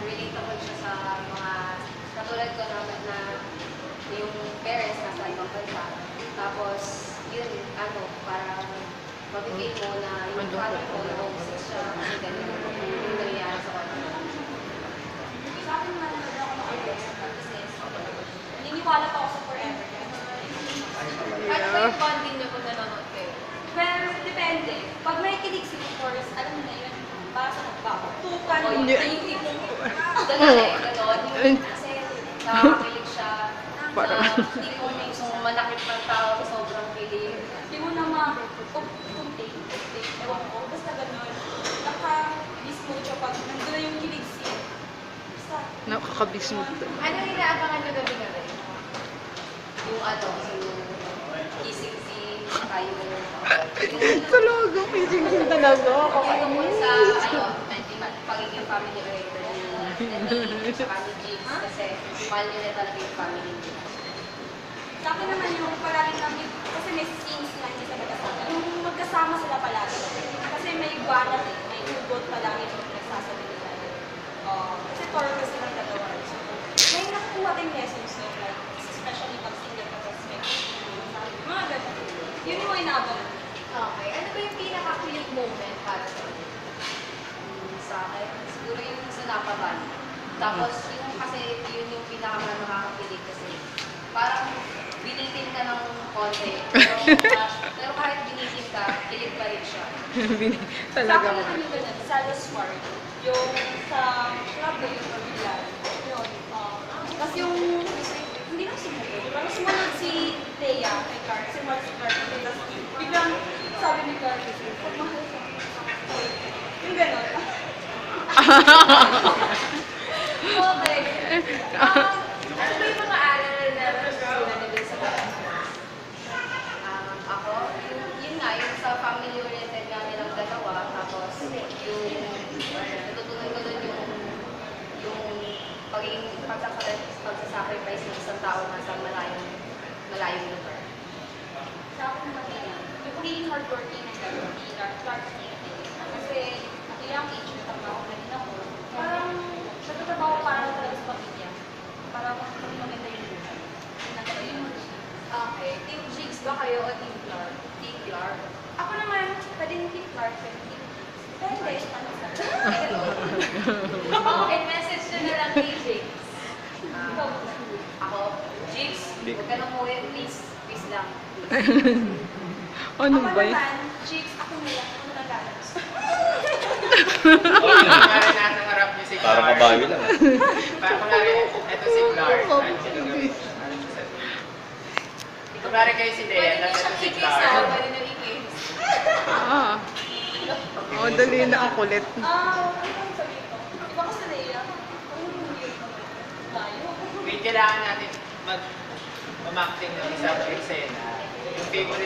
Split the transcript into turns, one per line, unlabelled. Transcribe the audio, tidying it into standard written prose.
relatable siya sa mga katulad ko na yung parents nasa ibang bansa. Tapos, yun, parang mabibig mo na yung father ko na homesick siya kasi ganun yung nangyayari sa kanya.
Sa akin nanonood ako ng ideas sa business. Naniniwala pa ako sa forever.
Ano ba yung bonding niyo kung nanonood kayo?
Well, depende. Pag may kilig si course, alam mo na yun, para sa nagbakutukan,
Oh,
yung tipong,
Ganon eh, ganon. Yung, kasi nakakilig siya. Hindi mo na yung manakit ng tao, sobrang kilig.
hindi mo na ma-kumtate, ewan ko, basta gano'n. Naka-dismote siya pag nandun na yung kilig scene. Basta,
Nakakabismut.
Ano yung inaabangan niyo gabi-gabi? Yung yung kissing scene, saka
Talaga, kissing talaga.
yung tungkol sa, pagiging family oriented ni saka ni Jigs, kasi mahal nila talaga yung family niya.
sa akin naman yung palagi namin, kasi may scenes na hindi sa magkasama. Yung magkasama sila palagi. Kasi may balat eh, may hugot palagi yung nagsasabi nila. Kasi torres silang dalawa. So, may nakukuha tayong lessons no, like, especially pag single ka perspective. Mga ganun. Yun yung mga inaabang.
Okay, ano ba yung pinaka-kilig moment para sa sa akin? Siguro yung sa Napaban. Tapos, yung kasi yun yung pinaka-nakakakilig kasi parang binitin ka ng konti. Pero kahit binitin ka, kilig pa rin siya.
Sa
Talaga.
akin naman yung ganun, sa Laswar, yung sa club na yung pamilya, yun, kasi yung, hindi lang sumunod, parang sumunod si Thea kay Clark, si Mark Clark, tapos biglang sabi ni Clark, pagmahal ka, yung ganun.
Okay. Ano ba yung mga aral na natutunan nila sa bahay? Ako, yun nga, yung sa family-oriented nga nilang dalawa, tapos yung natutunan ko dun yung pagiging pagsasacrifice ng isang tao na sa malayong lugar.
Sa akin naman yun, yung pagiging hardworking ng gano'n, ni Clark kasi at a young age, natatrabaho na din ako, parang natatrabaho para talaga sa pamilya, para maganda yung buhay. Yun.
Okay. Team Jigs ba kayo o Team Clark? Team Clark.
Ako naman, pwedeng Team Clark, pwedeng Team Jigs. Depende, ano sa
Okay, message nyo na lang kay Jigs.
ikaw muna.
Ako, Jigs, huwag ka nang umuwi, please. Please lang.
Ano
Ako
ba yun?
naman, Jigs, ako nila, ako na galas.
Kunwari nasa harap niyo si Clark.
Parang kabayo lang.
Kunwari, eto si Clark. Kunwari kayo si Dea,
Pwede
nasa
nyo
si
siyang i-kiss,
Clark.
pwede nyo i-kiss.
Ah. Oh, dali na ang kulit.
Ano ang sabihin ko? Iba ko sa Leia, ang hindi ko layo.
Wait, kailangan natin mag-acting ng isang eksena. Yung favorite